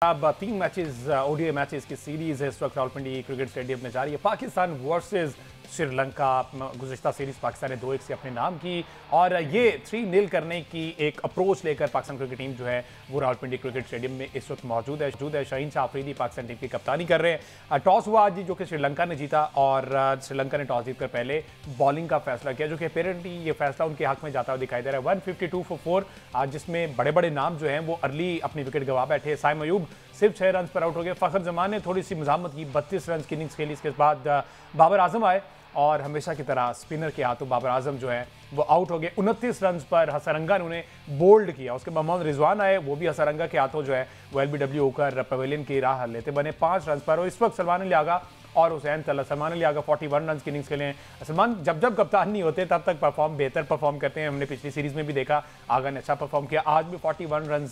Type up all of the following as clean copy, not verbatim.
अब 3 matches ODI matches की series है इस वक्त रावलपिंडी क्रिकेट स्टेडियम में जारी है। पाकिस्तान वर्सेस श्रीलंका। गुज़िश्ता सीरीज पाकिस्तान ने 2-1 से अपने नाम की और ये 3-0 करने की एक अप्रोच लेकर पाकिस्तान क्रिकेट टीम जो है वो रावलपिंडी क्रिकेट स्टेडियम में इस वक्त मौजूद है। शाहीन शाह अफरीदी पाकिस्तान टीम की कप्तानी कर रहे हैं। टॉस हुआ आज जो कि श्रीलंका ने जीता और श्रीलंका ने टॉस जीतकर पहले बॉलिंग का फैसला किया, जो कि अपेरेंटली ये फैसला उनके हक में जाता हुआ दिखाई दे रहा है। 152 फॉर 4 आज जिसमें बड़े बड़े नाम जो हैं वो अर्ली अपनी विकेट गंवा बैठे। साइम अयूब सिर्फ 6 रन पर आउट हो गए। फखर जमान ने थोड़ी सी मजामत की, 32 रन की इनिंग्स खेली। इसके बाद बाबर आजम आए और हमेशा की तरह स्पिनर के हाथों बाबर आजम जो है वो आउट हो गए। 29 रन पर हसरंगा ने उन्हें बोल्ड किया। उसके बाद मोहम्मद रिजवान आए, वो भी हसरंगा के हाथों जो है वो LBW होकर पवेलियन की राह लेते बने 5 रन पर। और इस वक्त सलमान अली आगा और हुसैन तल्ला। सलमान अली आगा 41 रन की इनिंग्स खेले हैं। सलमान जब कप्तान नहीं होते तब तक बेहतर परफॉर्म करते हैं। हमने पिछली सीरीज में भी देखा आगा ने अच्छा परफॉर्म किया। आज भी 41 रन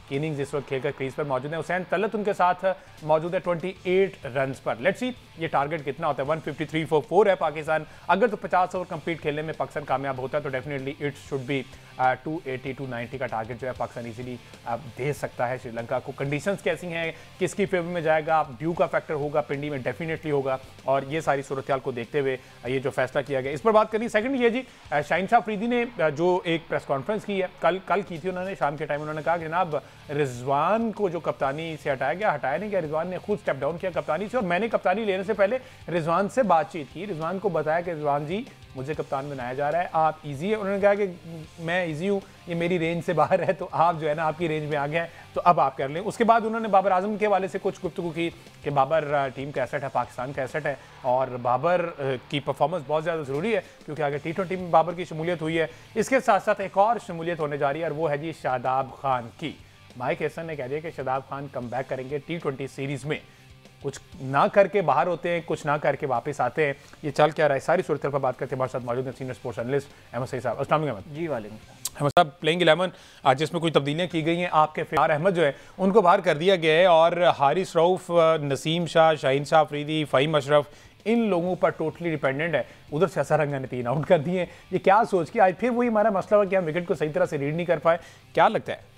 की इनिंग्स इस वक्त खेलकर क्रीज पर मौजूद है। हुसैन तल्लत उनके साथ मौजूद है 28 रन पर। लेट्स सी ये टारगेट कितना होता है। 153 फॉर 4 है पाकिस्तान। अगर तो 50 ओवर कंप्लीट खेलने में पाकिस्तान कामयाब होता है तो definitely it should be 280 to 90 का टारगेट जो है पाकिस्तान इजीली दे सकता है श्रीलंका को। कंडीशंस कैसी हैं, किसकी फेवर में जाएगा, ड्यू का फैक्टर होगा, पिंडी में डेफिनेटली होगा और ये सारी सूरत को देखते हुए ये जो फैसला किया गया इस पर बात करिए। सेकंड ये जी शाहीन शाह अफरीदी ने जो एक प्रेस कॉन्फ्रेंस की है कल की थी उन्होंने शाम के टाइम। उन्होंने कहा कि जनाब रिजवान को जो कप्तानी से हटाया नहीं गया, रिजवान ने खुद स्टेप डाउन किया कप्तानी से और मैंने कप्तानी लेने से पहले रिजवान से बातचीत की। रिजवान को बताया कि रिजवान जी मुझे कप्तान बनाया जा रहा है, आप इजी है। उन्होंने कहा कि मैं इजी हूँ, ये मेरी रेंज से बाहर है तो आप जो है ना आपकी रेंज में आ गए तो अब आप कर लें। उसके बाद उन्होंने बाबर आजम के हवाले से कुछ गुफ्तगू की कि बाबर टीम का एसेट है, पाकिस्तान का एसेट है और बाबर की परफॉर्मेंस बहुत ज़्यादा ज़रूरी है क्योंकि अगर T20 में बाबर की शमूलियत हुई है। इसके साथ साथ एक और शमूलियत होने जा रही है और वो है जी शादाब खान की। माइक हैसन ने कह दिया कि शादाब खान कम बैक करेंगे T20 सीरीज़ में। कुछ ना करके बाहर होते हैं, कुछ ना करके वापस आते हैं। ये चल क्या रहा है सारी सूरत पर बात करते हैं। हमारे साथ मौजूद हैं senior sports analyst Ahmed Saeed साहब। अस्सलाम वालेकुम। जी वालेकुम। अहमद साहब, प्लेइंग 11 आज जिसमें कुछ तब्दीलियाँ की गई हैं, आपके फियार अहमद जो है उनको बाहर कर दिया गया है और हारिस रऊफ, नसीम शाह, शाहीन शाह अफरीदी, फ़हीम अशरफ इन लोगों पर टोटली डिपेंडेंट है। उधर से हसरंगा ने 3 आउट कर दिए। ये क्या सोच के आज फिर वही हमारा मसला हुआ कि हम विकेट को सही तरह से रीड नहीं कर पाए, क्या लगता है?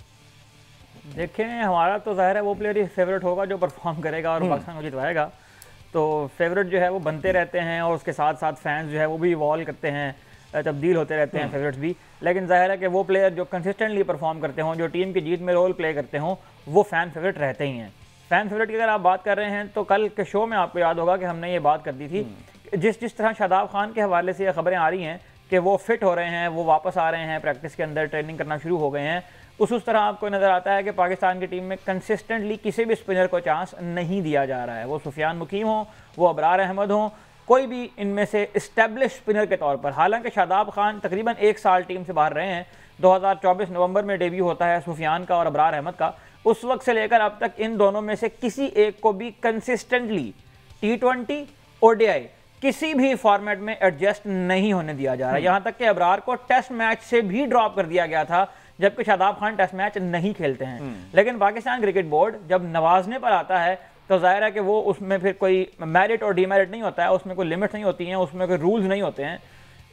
देखें, हमारा तो जाहिर है वो प्लेयर ही फेवरेट होगा जो परफॉर्म करेगा और पाकिस्तान को जितवाएगा। तो फेवरेट जो है वो बनते रहते हैं और उसके साथ साथ फैंस जो है वो भी इवॉल्व करते हैं, तब्दील होते रहते हैं फेवरेट्स भी। लेकिन जाहिर है कि वो प्लेयर जो कंसिस्टेंटली परफॉर्म करते हों, जो टीम की जीत में रोल प्ले करते हों, वो फ़ैन फेवरेट रहते ही हैं। फ़ैन फेवरेट की अगर आप बात कर रहे हैं तो कल के शो में आपको याद होगा कि हमने ये बात कर दी थी जिस तरह शादाब खान के हवाले से ये खबरें आ रही हैं कि वो फिट हो रहे हैं, वो वापस आ रहे हैं, प्रैक्टिस के अंदर ट्रेनिंग करना शुरू हो गए हैं। उस तरह आपको नज़र आता है कि पाकिस्तान की टीम में कंसिस्टेंटली किसी भी स्पिनर को चांस नहीं दिया जा रहा है। वो सुफियान मुकीम हो, वो अबरार अहमद हो, कोई भी इनमें से इस्टेब्लिश स्पिनर के तौर पर। हालांकि शादाब खान तकरीबन 1 साल टीम से बाहर रहे हैं। 2024 नवंबर में डेब्यू होता है सुफियान का और अबरार अहमद का। उस वक्त से लेकर अब तक इन दोनों में से किसी एक को भी कंसिस्टेंटली T20 ODI किसी भी फॉर्मेट में एडजस्ट नहीं होने दिया जा रहा। यहाँ तक कि अबरार को टेस्ट मैच से भी ड्रॉप कर दिया गया था जबकि शादाब खान टेस्ट मैच नहीं खेलते हैं। लेकिन पाकिस्तान क्रिकेट बोर्ड जब नवाजने पर आता है तो जाहिर है कि वो उसमें फिर कोई मेरिट और डीमेरिट नहीं होता है, उसमें कोई लिमिट नहीं होती हैं, उसमें कोई रूल्स नहीं होते हैं।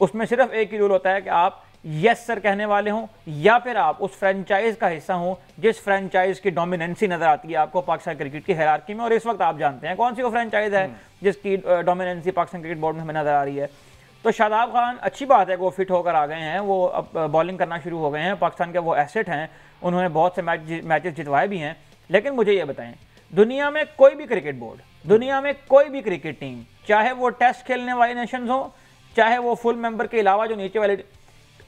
उसमें सिर्फ एक ही रूल होता है कि आप यस सर कहने वाले हों या फिर आप उस फ्रेंचाइज का हिस्सा हों जिस फ्रेंचाइज की डोमिनेंसी नजर आती है आपको पाकिस्तान क्रिकेट की हायरार्की में। और इस वक्त आप जानते हैं कौन सी वो फ्रेंचाइज है जिसकी डोमिनेंसी पाकिस्तान क्रिकेट बोर्ड में हमें नजर आ रही है। तो शादाब खान अच्छी बात है कि वो फिट होकर आ गए हैं, वो अब बॉलिंग करना शुरू हो गए हैं, पाकिस्तान के वो एसेट हैं, उन्होंने बहुत से मैचेस जितवाए भी हैं। लेकिन मुझे ये बताएं, दुनिया में कोई भी क्रिकेट बोर्ड, दुनिया में कोई भी क्रिकेट टीम, चाहे वो टेस्ट खेलने वाली नेशंस हो, चाहे वो फुल मेंबर के अलावा जो नीचे वाले,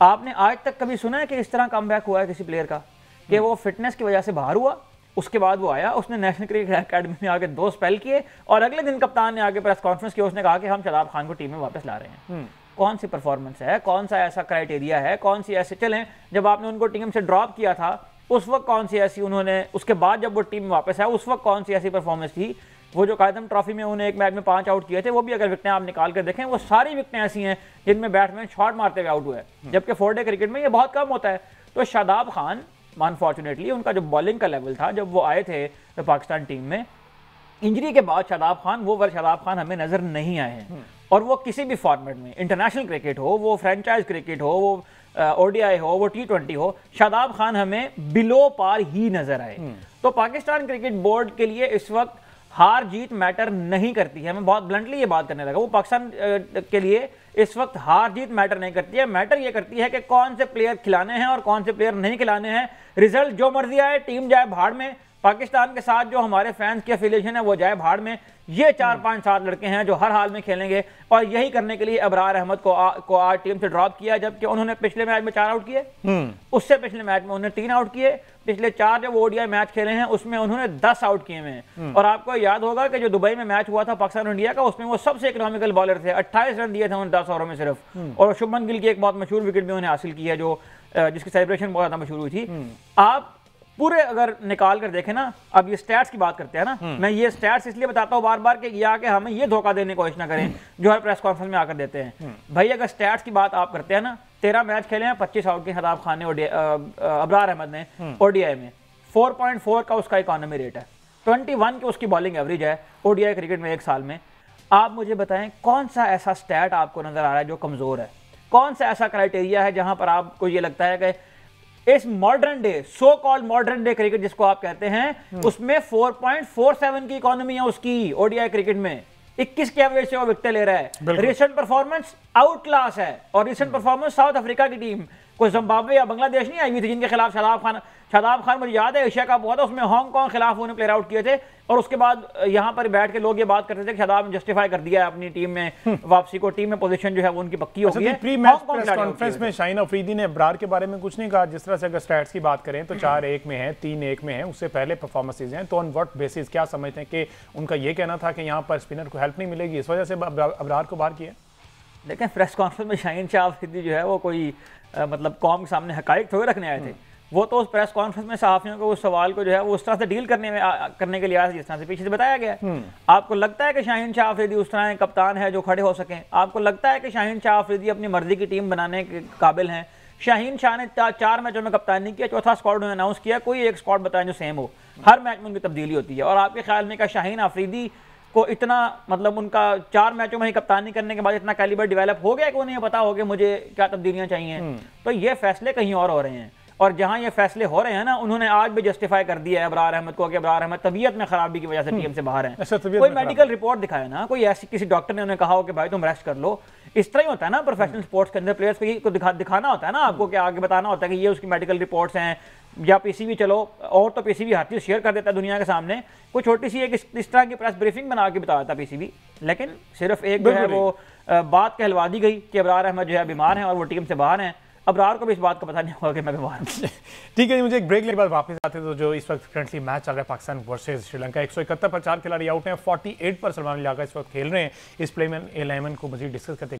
आपने आज तक कभी सुना है कि इस तरह कमबैक हुआ है किसी प्लेयर का कि वो फिटनेस की वजह से बाहर हुआ, उसके बाद वो आया, उसने नेशनल क्रिकेट अकेडमी में आके 2 स्पेल किए और अगले दिन कप्तान ने आगे प्रेस कॉन्फ्रेंस की, उसने कहा कि हम शादाब खान को टीम में वापस ला रहे हैं। कौन सी परफॉर्मेंस है, कौन सा ऐसा क्राइटेरिया है, कौन सी ऐसे चलें जब आपने उनको टीम से ड्रॉप किया था उस वक्त कौन सी ऐसी उन्होंने, उसके बाद जब वो टीम में वापस आया उस वक्त कौन सी ऐसी परफॉर्मेंस थी। वो जो कायदम ट्रॉफी में उन्हें एक मैच में 5 आउट किए थे, वो भी अगर विकेटें आप निकाल कर देखें वो सारी विकेटें ऐसी हैं जिनमें बैट्समैन शॉट मारते हुए आउट हुए हैं, जबकि 4-डे क्रिकेट में ये बहुत कम होता है। तो शादाब खान अनफॉर्चुनेटली उनका जो बॉलिंग का लेवल था जब वो आए थे तो पाकिस्तान टीम में, इंजरी के बाद शादाब खान हमें नजर नहीं आए हैं। और वो किसी भी फॉर्मेट में, इंटरनेशनल क्रिकेट हो, वो फ्रेंचाइज क्रिकेट हो, वो ODI हो, वो T20 हो, शादाब खान हमें बिलो पार ही नजर आए। तो पाकिस्तान क्रिकेट बोर्ड के लिए इस वक्त हार जीत मैटर नहीं करती है। मैं बहुत ब्लंटली ये बात करने लगा, वो पाकिस्तान के लिए इस वक्त हार जीत मैटर नहीं करती है। मैटर ये करती है कि कौन से प्लेयर खिलाने हैं और कौन से प्लेयर नहीं खिलाने हैं। रिजल्ट जो मर्जी आए, टीम जाए भाड़ में, पाकिस्तान के साथ जो हमारे फैंस की एफिलिएशन है वो जाए भाड़ में। ये 4-5-7 लड़के हैं जो हर हाल में खेलेंगे और यही करने के लिए अबरार अहमद को आज टीम से ड्रॉप किया, जबकि उन्होंने पिछले मैच में 4 आउट किए, उससे पिछले मैच में उन्होंने 3 आउट किए, पिछले 4 जब ओडीआई मैच खेले हैं उसमें उन्होंने 10 आउट किए हैं। और आपको याद होगा कि जो दुबई में मैच हुआ था पाकिस्तान इंडिया का, उसमें वो सबसे इकोनॉमिकल बॉलर थे, 28 रन दिए थे उन्होंने 10 ओवरों में सिर्फ। और शुभमन गिल की एक बहुत मशहूर विकेट भी उन्होंने हासिल की है, जो जिसकी सेलिब्रेशन बहुत ज्यादा मशहूर हुई थी। आप पूरे अगर निकाल कर देखें ना, अब ये स्टैट्स की बात करते हैं ना, मैं ये स्टैट्स इसलिए बताता हूँ बार बार कि ये आके हमें ये धोखा देने की कोशिश ना करें जो हर प्रेस कॉन्फ्रेंस में आकर देते हैं। भाई अगर स्टैट्स की बात आप करते हैं ना, 13 मैच खेले हैं, 25 आउट के शादाब खान ने अबरार अहमद ने ओडीआई में, 4.4 का उसका इकोनॉमी रेट है, 21 की उसकी बॉलिंग एवरेज है ओडीआई क्रिकेट में एक साल में। आप मुझे बताएं कौन सा ऐसा स्टैट आपको नजर आ रहा है जो कमजोर है? कौन सा ऐसा क्राइटेरिया है जहां पर आपको ये लगता है कि इस modern day, so called modern day cricket जिसको आप कहते हैं, उसमें 4.47 की इकोनॉमी है उसकी ओडीआई क्रिकेट में, 21 के एवरेज से वो विकेट ले रहा है। रिसेंट परफॉर्मेंस आउट क्लास है, और रिसेंट परफॉर्मेंस साउथ अफ्रीका की टीम, कोई जिम्बाब्वे या बांग्लादेश नहीं आई हुई थी जिनके खिलाफ शादाब खान मुझे याद है एशिया कप हुआ था, उसमें हांगकांग खिलाफ उन्होंने प्लेयर आउट किए थे। और उसके बाद यहां पर बैठ के लोग ये बात करते थे कि शादाब ने जस्टिफाई कर दिया है अपनी टीम में वापसी को, टीम में पोजीशन जो है वो उनकी पक्की हो गई है। प्री मैच प्रेस कॉन्फ्रेंस में शाहीन अफरीदी ने अबरार के बारे में कुछ नहीं कहा। जिस तरह से अगर स्टैट्स की बात करें तो 4-1 में है, 3-1 में है, उससे पहले परफॉर्मेंसेज हैं, तो ऑन व्हाट बेसिस क्या समझते हैं कि उनका ये कहना था कि यहाँ पर स्पिनर को हेल्प नहीं मिलेगी, इस वजह से अबरार को बाहर किया? देखें, प्रेस कॉन्फ्रेंस में शाहीन शाह अफरीदी जो है वो कोई मतलब कौम के सामने हकाइक थोड़े रखने आए थे। वो तो उस प्रेस कॉन्फ्रेंस में सहाफियों को उस सवाल को जो है वो उस तरह से डील करने के लिए आया जिस तरह से पीछे से बताया गया। आपको लगता है कि शाहीन शाह अफरीदी उस तरह कप्तान है जो खड़े हो सकें? आपको लगता है कि शाहीन शाह अफरीदी अपनी मर्जी की टीम बनाने के काबिल हैं? शाहीन शाह ने 4 मैचों में कप्तानी किया, चौथा स्क्वाड उन्होंने अनाउंस किया, कोई एक स्क्वाड बताएं जो सेम हो, हर मैच में उनकी तब्दीली होती है। और आपके ख्याल में क्या शाहीन अफरीदी को इतना मतलब उनका 4 मैचों में ही कप्तानी करने के बाद इतना कैलिबर डेवलप हो गया कि उन्हें पता हो गया मुझे क्या तब्दीलियां चाहिए? तो ये फैसले कहीं और हो रहे हैं, और जहां ये फैसले हो रहे हैं ना, उन्होंने आज भी जस्टिफाई कर दिया है अबरार अहमद को कि अबरार अहमद तबीयत में खराबी की वजह से टीम से बाहर है। कोई मेडिकल रिपोर्ट दिखाए ना, कोई ऐसी किसी डॉक्टर ने उन्हें कहा हो कि भाई तुम रेस्ट कर लो। इस तरह ही होता है ना प्रोफेशनल स्पोर्ट्स के अंदर, प्लेयर्स को दिखाना होता है ना आपको, कि आगे बताना होता है कि ये उसकी मेडिकल रिपोर्ट्स हैं, या पीसीबी, चलो और तो पीसीबी हर चीज शेयर कर देता है दुनिया के सामने, कोई छोटी सी एक इस तरह की प्रेस ब्रीफिंग बना के बता देता पीसीबी, लेकिन सिर्फ एक जो है वो बात कहलवा दी गई कि अबरार अहमद जो है बीमार हैं और वो टीम से बाहर हैं। अबरार को भी इस बात का पता नहीं होगा कि मैं बीमार हूं। ठीक है जी, मुझे एक ब्रेक के बाद वापस आते तो जो इस वक्त करंटली मैच चल रहा है पाकिस्तान वर्सेस श्रीलंका, 171 पर 4 खिलाड़ी आउट हैं, 48 पर सलमान अली आगा इस वक्त खेल रहे हैं। इस प्ले में 11 को मजीद डिस्कस करते